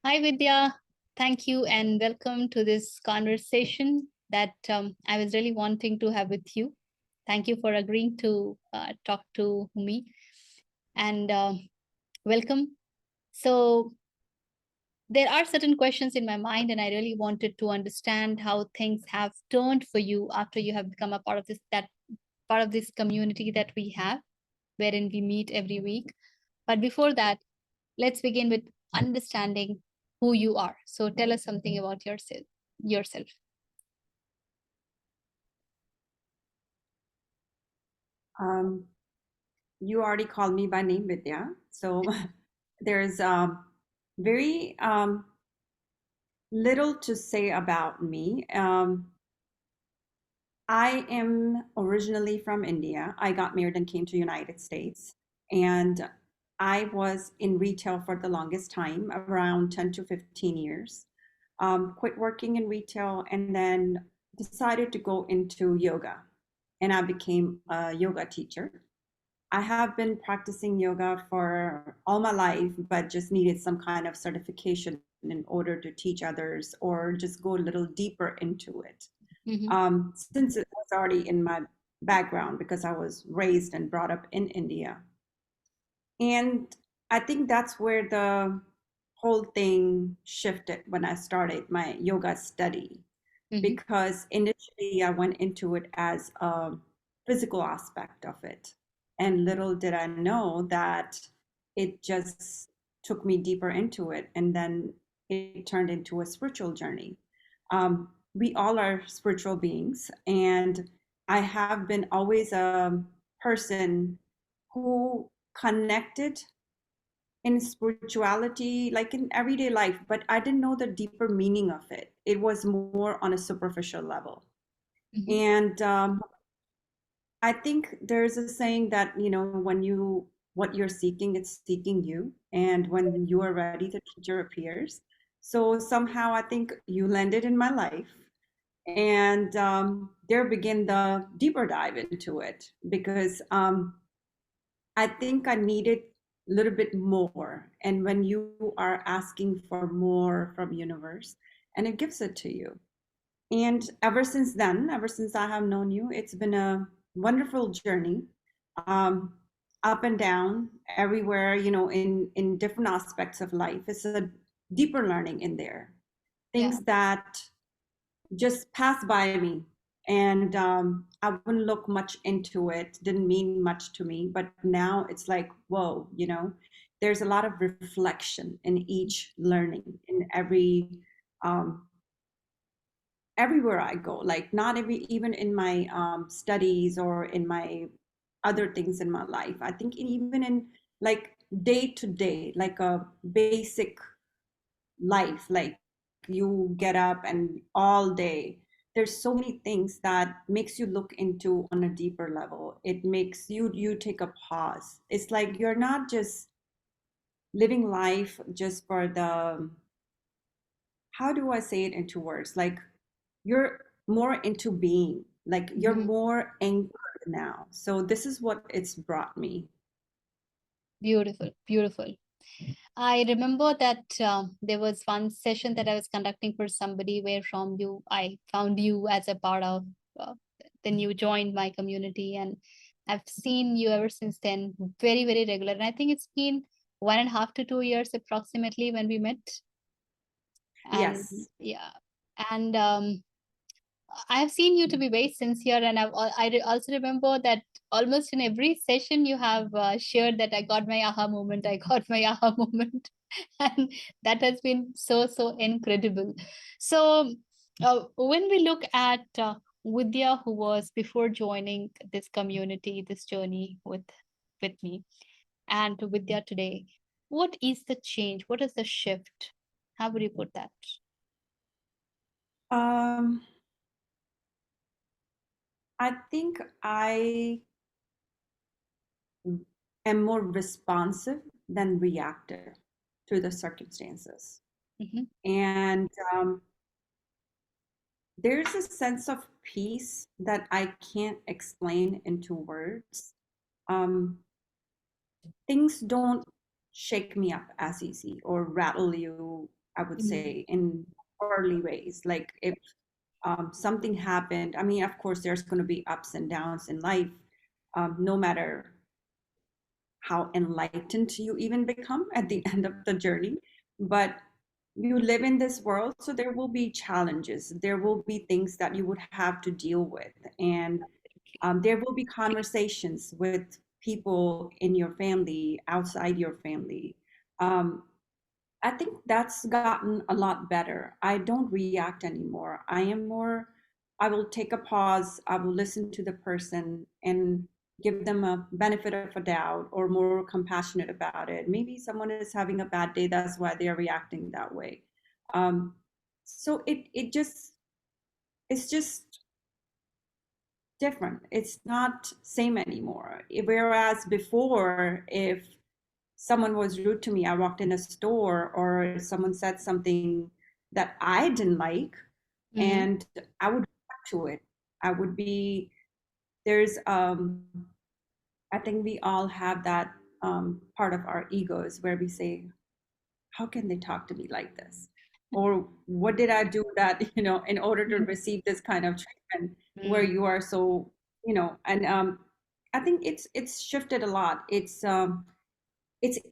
Hi, Vidya. Thank you and welcome to this conversation that I was really wanting to have with you. Thank you for agreeing to talk to me and welcome. So, there are certain questions in my mind, and I really wanted to understand how things have turned for you after you have become a part of this community that we have, wherein we meet every week. But before that, let's begin with understanding who you are. So tell us something about yourself. Um, you already called me by name, Vidya. So there's very little to say about me. I am originally from India. I got married and came to United States, and I was in retail for the longest time, around 10 to 15 years. Quit working in retail and then decided to go into yoga, and I became a yoga teacher. I have been practicing yoga for all my life, but just needed some kind of certification in order to teach others or just go a little deeper into it. Mm-hmm. Since it was already in my background because I was raised and brought up in India. And I think that's where the whole thing shifted when I started my yoga study Mm-hmm. because initially I went into it as a physical aspect of it. And little did I know that it just took me deeper into it. And then it turned into a spiritual journey. We all are spiritual beings. And I have been always a person who connected in spirituality, like in everyday life, but I didn't know the deeper meaning of it. It was more on a superficial level. Mm-hmm. And I think there's a saying that, when what you're seeking, it's seeking you. And when you are ready, the teacher appears. So somehow I think you landed in my life. And there begin the deeper dive into it because I think I needed a little bit more. And when you are asking for more from universe, and it gives it to you. And ever since then, ever since I have known you, it's been a wonderful journey, um, up and down, everywhere, in different aspects of life. It's a deeper learning in there, Yeah, things that just passed by me. And I wouldn't look much into it, didn't mean much to me. But now it's like, whoa, there's a lot of reflection in each learning, in um, everywhere I go. Like not even in my studies or in my other things in my life. I think even in like day to day, like a basic life, like you get up and all day there's so many things that makes you look into on a deeper level. It makes you take a pause. It's like you're not just living life just for the, how do I say it into words, like you're more into being, like you're hmm, more anchored now. So this is what it's brought me. beautiful, beautiful. I remember that there was one session that I was conducting for somebody where from you, I found you as a part of, uh, then you joined my community, and I've seen you ever since then, very, very regular. And I think it's been 1.5 to 2 years approximately when we met. And Yes. yeah, and I have seen you to be very sincere, and also remember that almost in every session you have shared that I got my aha moment, I got my aha moment, and that has been so so incredible. So when we look at Vidya, who was before joining this community, this journey with me, and to Vidya today, what is the change? What is the shift? How would you put that? um I think I am more responsive than reactive to the circumstances. Mm-hmm. And there's a sense of peace that I can't explain into words. Um, Things don't shake me up as easy or rattle you I would Mm-hmm. say, in early ways. Like if something happened, I mean, of course, there's going to be ups and downs in life, no matter how enlightened you even become at the end of the journey. But you live in this world, so there will be challenges. There will be things that you would have to deal with. And there will be conversations with people in your family, outside your family. Um, I think that's gotten a lot better. I don't react anymore. I am more, I will take a pause, I will listen to the person and give them a benefit of a doubt or more compassionate about it. Maybe someone is having a bad day, that's why they're reacting that way. Um, so it just, it's just different. It's not same anymore. Whereas before, if someone was rude to me, I walked in a store or someone said something that I didn't like, Mm-hmm. and I would react to it. I would be, there's I think we all have that part of our egos where we say, how can they talk to me like this? Or what did I do that, in order to receive this kind of treatment where Mm-hmm. you are so, and I think it's shifted a lot. It's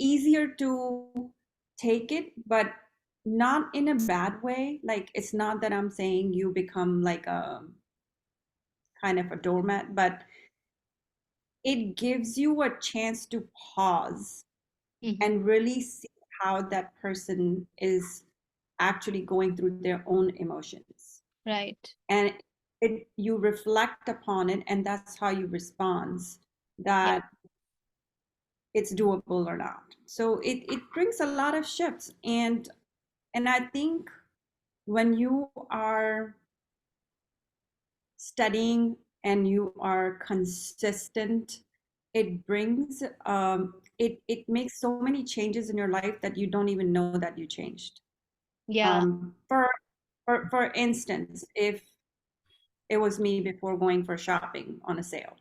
easier to take it, but not in a bad way. Like it's not that I'm saying you become like a kind of a doormat, but it gives you a chance to pause Mm-hmm. and really see how that person is actually going through their own emotions. Right. And you reflect upon it, and that's how you respond, Yeah. that it's doable or not. So it brings a lot of shifts. And I think when you are studying and you are consistent, it brings it makes so many changes in your life that you don't even know that you changed. Yeah. For instance, if it was me before going for shopping on a sale,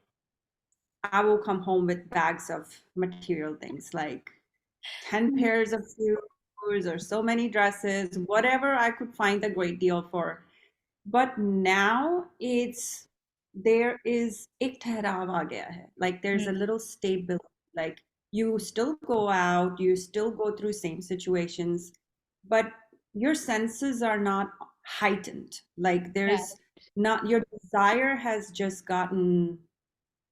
I will come home with bags of material things like 10 pairs of shoes or so many dresses, whatever I could find a great deal for. But now it's, there is ek ठहराव आ गया है. Like there's a Mm. little stability. Like you still go out, you still go through same situations, but your senses are not heightened. Like Right. there's not, your desire has just gotten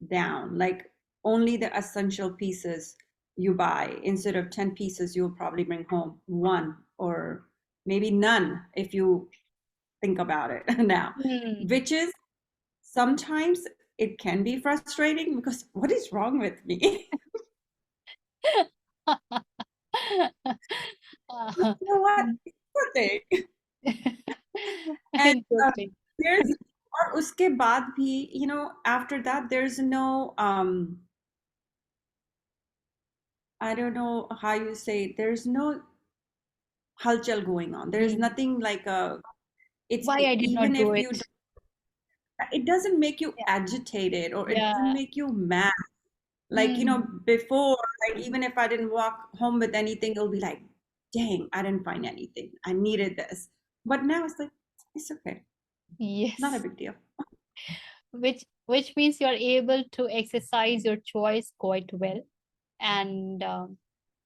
down. Like only the essential pieces you buy. Instead of 10 pieces, you'll probably bring home one or maybe none if you think about it now, Mm. which is sometimes it can be frustrating because what is wrong with me? You Uh, know what? It's a thing. And Interesting. there's, और उसके बाद भी, after that, there's no, I don't know how you say it, there's no halchal going on. There's Mm. nothing like it's Why I did not even do if it? you, it doesn't make you Yeah. agitated or it Yeah. doesn't make you mad. Like, Mm. before, like even if I didn't walk home with anything, it'll be like, dang, I didn't find anything. I needed this. But now it's like, it's okay. Not a Yes. big deal. Which means you're able to exercise your choice quite well, and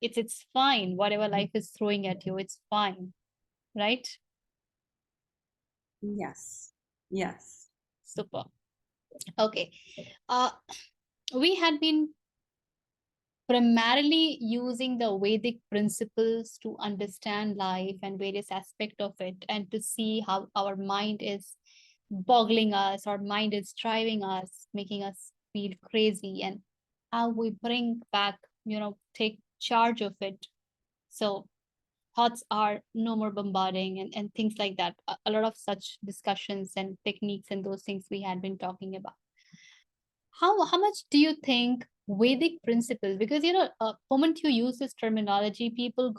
it's fine. Whatever life is throwing at you, it's fine, right? Yes. Yes. Super. Okay. Uh, we had been primarily using the Vedic principles to understand life and various aspects of it, and to see how our mind is boggling us, our mind is driving us, making us feel crazy, and how we bring back, take charge of it. So thoughts are no more bombarding, and things like that. A lot of such discussions and techniques and those things we had been talking about. How much do you think Vedic principles, because moment you use this terminology, people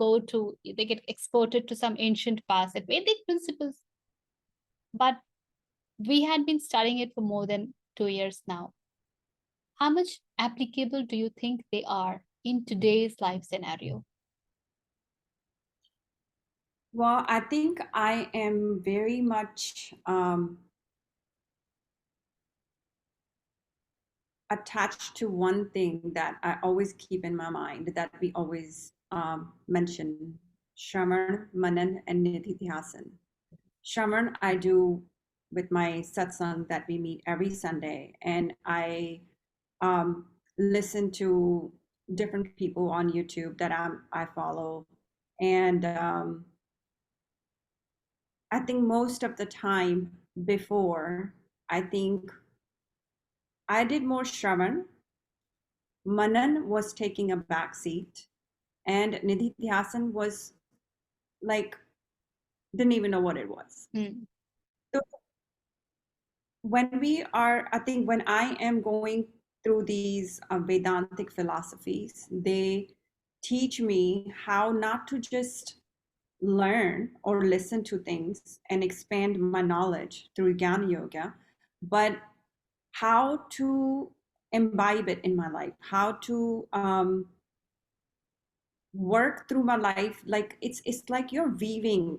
they get exported to some ancient past at Vedic principles, but we had been studying it for more than 2 years now. How much applicable do you think they are in today's life scenario? Well, I think I am very much attached to one thing that I always keep in my mind that we always mention Shraman, Manan, and Nididhyasan. Shraman, I do with my satsang that we meet every Sunday, and I listen to different people on YouTube that I follow, and I think most of the time before, I think I did more Shravan. Manan was taking a back seat, and Nidhi was like, didn't even know what it was. Mm. So when we are, I think when I am going through these Vedantic philosophies, they teach me how not to just learn or listen to things and expand my knowledge through Jnana Yoga, but how to imbibe it in my life, how to work through my life. Like it's like you're weaving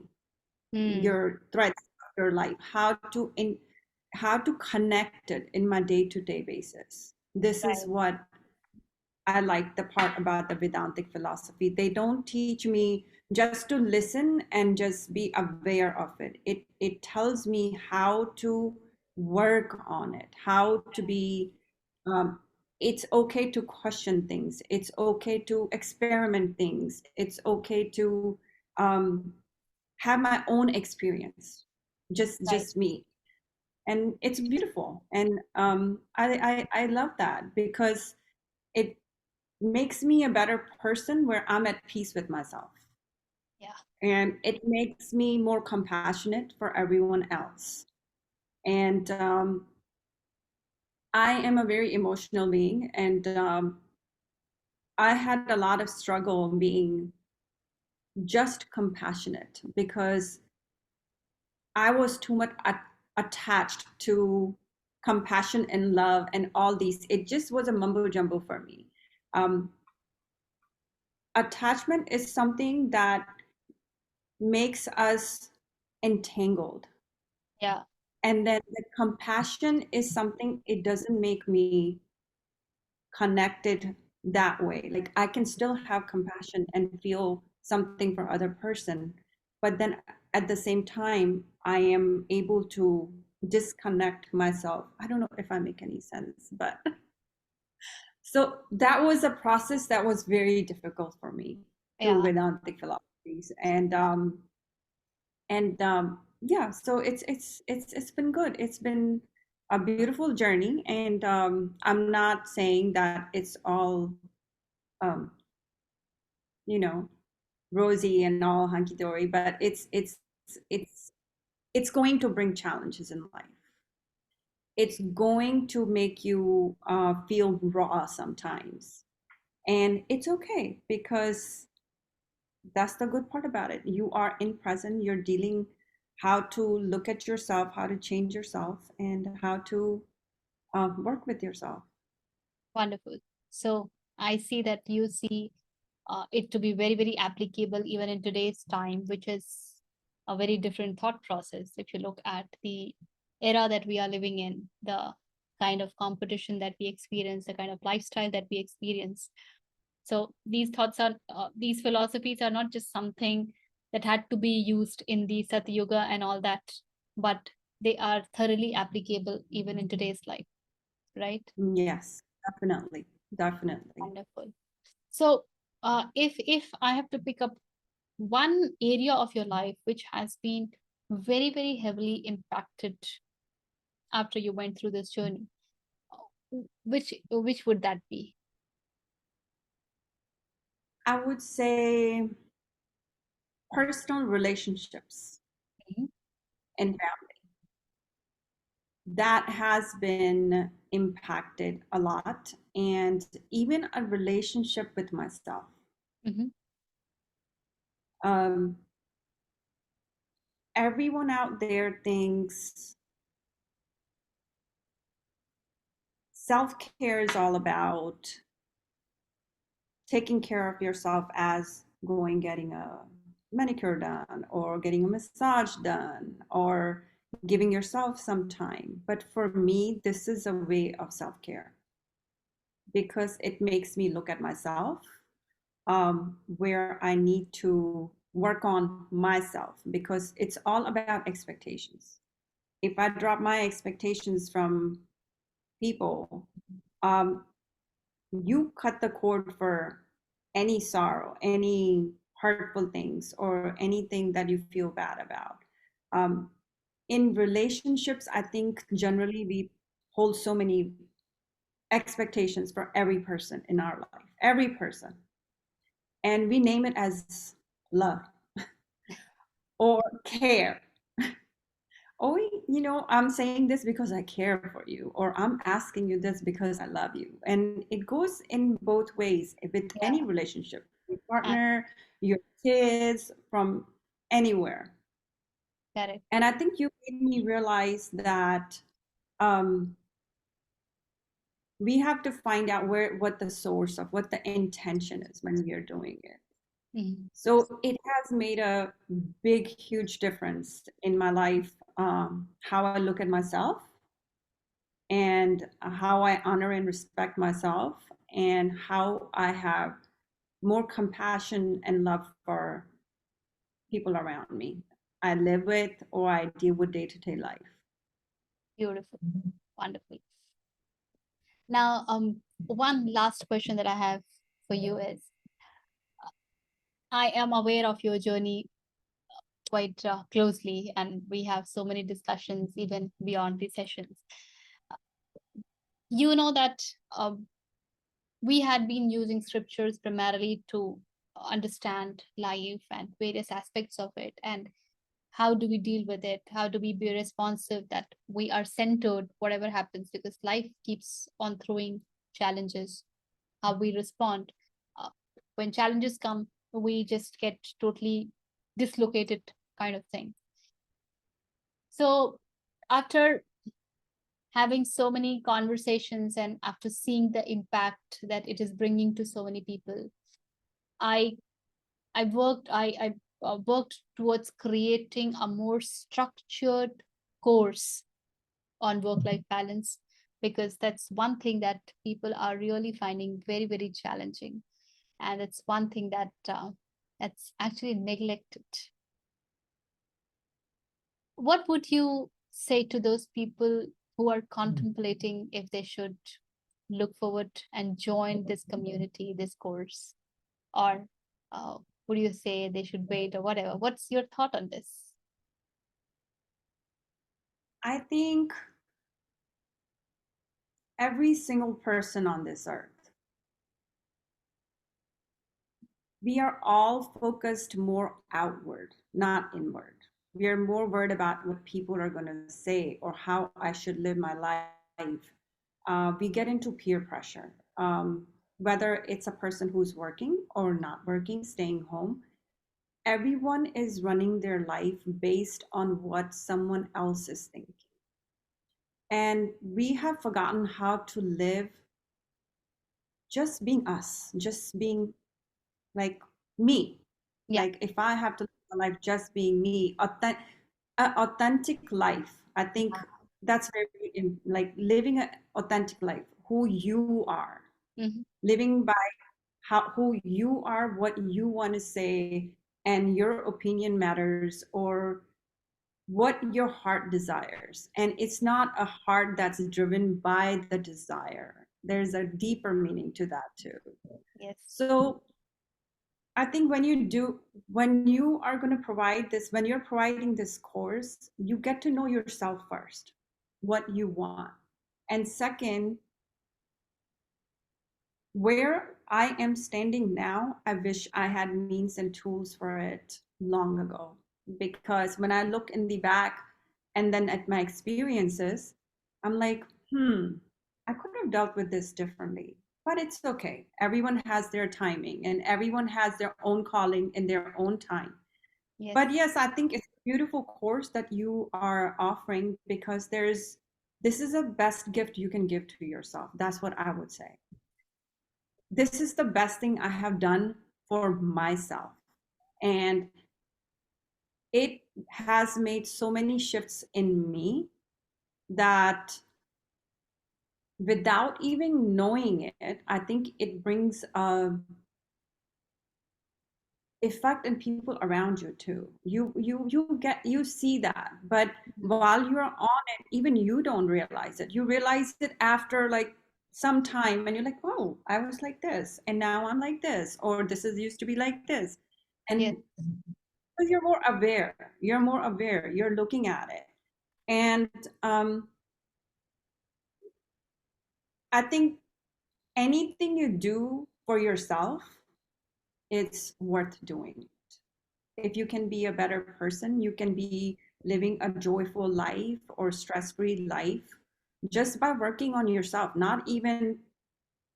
Mm. your threads of your life, how to connect it in my day-to-day basis. This is Right. what I like the part about the Vedantic philosophy. They don't teach me just to listen and just be aware of it. It tells me how to work on it, how to be. Um, it's okay to question things. It's okay to experiment things. It's okay to um, have my own experience, Right. just me, and it's beautiful. And I love that because it makes me a better person where I'm at peace with myself. Yeah. And it makes me more compassionate for everyone else. And I am a very emotional being, and I had a lot of struggle being just compassionate because I was too much attached to compassion and love and all these. It just was a mumbo jumbo for me. Um, Attachment is something that makes us entangled. Yeah. And then the compassion is something, it doesn't make me connected that way. Like I can still have compassion and feel something for other person, but then at the same time, I am able to disconnect myself. I don't know if I make any sense, but so that was a process that was very difficult for me through Yeah. Vedantic philosophies. And yeah, so it's been good. It's been a beautiful journey, and I'm not saying that it's all um, you know rosy and all hunky dory, but it's it's going to bring challenges in life. It's going to make you feel raw sometimes, and it's okay because that's the good part about it. You are in present, you're dealing how to look at yourself, how to change yourself, and how to work with yourself. Wonderful. So I see that you see it to be very, very applicable even in today's time, which is a very different thought process. If you look at the era that we are living in, the kind of competition that we experience, the kind of lifestyle that we experience. So these thoughts are, these philosophies are not just something that had to be used in the Satya Yuga and all that, but they are thoroughly applicable even in today's life, right? Yes, definitely, definitely. Wonderful. So, if I have to pick up one area of your life which has been very, very heavily impacted after you went through this journey, which would that be? I would say personal relationships Mhm. and family. That has been impacted a lot, and even a relationship with myself. Mhm. Um, Everyone out there thinks self care is all about taking care of yourself as going getting a manicure done or getting a massage done or giving yourself some time. But for me, this is a way of self care because it makes me look at myself, where I need to work on myself because it's all about expectations. If I drop my expectations from people, um, you cut the cord for any sorrow, any hurtful things, or anything that you feel bad about. Um, in relationships, I think generally we hold so many expectations for every person in our life, every person, and we name it as love or care. Oh, I'm saying this because I care for you, or I'm asking you this because I love you. And it goes in both ways with any Yeah, relationship, your I partner, your kids, from anywhere. get it. And I think you made me realize that um, we have to find out what the source of what the intention is when we are doing it. Mhm. So it has made a big, huge difference in my life, how I look at myself and how I honor and respect myself, and how I have more compassion and love for people around me I live with or I deal with day to day life. Beautiful. Wonderful. Now, one last question that I have for you is, I am aware of your journey quite closely, and we have so many discussions even beyond the sessions. You know that we had been using scriptures primarily to understand life and various aspects of it, and how do we deal with it? How do we be responsive that we are centered, whatever happens, because life keeps on throwing challenges. How we respond uh, when challenges come, we just get totally dislocated, kind of thing. So after having so many conversations and after seeing the impact that it is bringing to so many people, i I worked towards creating a more structured course on work life balance, because that's one thing that people are really finding very, very challenging, and it's one thing that that's actually neglected. What would you say to those people who are contemplating if they should look forward and join this community, this course, or would you say they should wait or whatever? What's your thought on this? I think every single person on this earth, we are all focused more outward, not inward. We are more worried about what people are going to say or how I should live my life. We get into peer pressure, whether it's a person who's working or not working, staying home. Everyone is running their life based on what someone else is thinking. And we have forgotten how to live just being us, just being like me. Yeah. Like if I have to live my life just being me, authentic life. I think that's very like living an authentic life, who you are, Hmm. living by who you are, what you want to say, and your opinion matters, or what your heart desires. And it's not a heart that's driven by the desire. There's a deeper meaning to that too. Yes. So I think when you are going to provide this, when you're providing this course, you get to know yourself first, what you want. And second, where I am standing now, I wish I had means and tools for it long ago. Because when I look in the back and then at my experiences, I'm like, I could have dealt with this differently. But it's okay. Everyone has their timing and everyone has their own calling in their own time. Yes. But yes, I think it's a beautiful course that you are offering because this is the best gift you can give to yourself. That's what I would say. This is the best thing I have done for myself. And it has made so many shifts in me that without even knowing it, I think it brings a effect in people around you too. You see that, but Mhm. while you're on it, even you don't realize it. You realize it after like some time, and you're like, oh, I was like this, and now I'm like this, or this is used to be like this, Yes, and because you're more aware, you're looking at it, and um, I think anything you do for yourself, it's worth doing. If you can be a better person, you can be living a joyful life or stress free life just by working on yourself, not even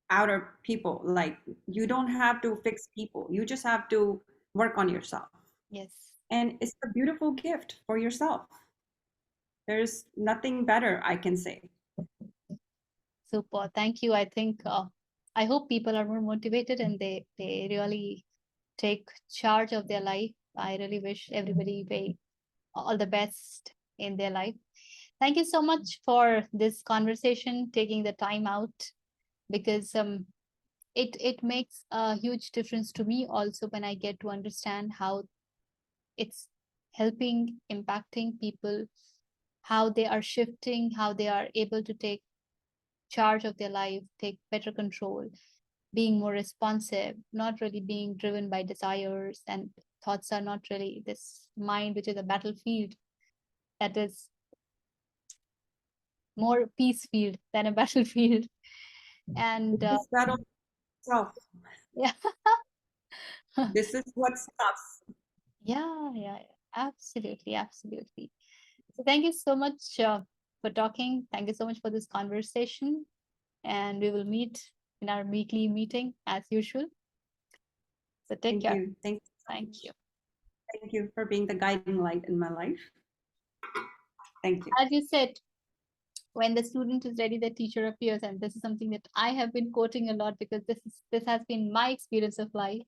outer people. Like, you don't have to fix people, you just have to work on yourself. yes. And it's a beautiful gift for yourself. There's nothing better I can say. Super. Thank you. I think I hope people are more motivated and they really take charge of their life. I really wish everybody very all the best in their life. Thank you so much for this conversation, taking the time out because it makes a huge difference to me also when I get to understand how it's helping, impacting people, how they are shifting, how they are able to take charge of their life, take better control, being more responsive, not really being driven by desires and thoughts are not really this mind, which is a battlefield that is more peace field than a battlefield. And Just battle yourself. yeah, This is what stops. yeah, absolutely, absolutely. So thank you so much for talking. Thank you so much for this conversation. And we will meet in our weekly meeting as usual. So take Thank care. you. Thank you so Thank much. you. Thank you for being the guiding light in my life. Thank you. As you said, when the student is ready, the teacher appears, and this is something that I have been quoting a lot because this has been my experience of life.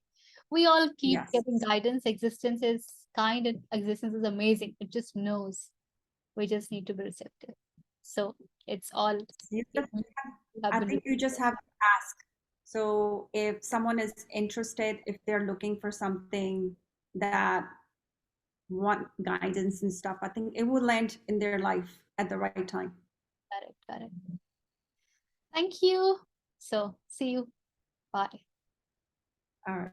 We all keep Yes. getting guidance. Existence is kind and existence is amazing. It just knows. We just need to be receptive. So it's all You you just have I been think you just receptive. have to ask. So if someone is interested, if they're looking for something that want guidance and stuff, I think it will land in their life at the right time. Correct, correct. Thank you. So see you. Bye. All right.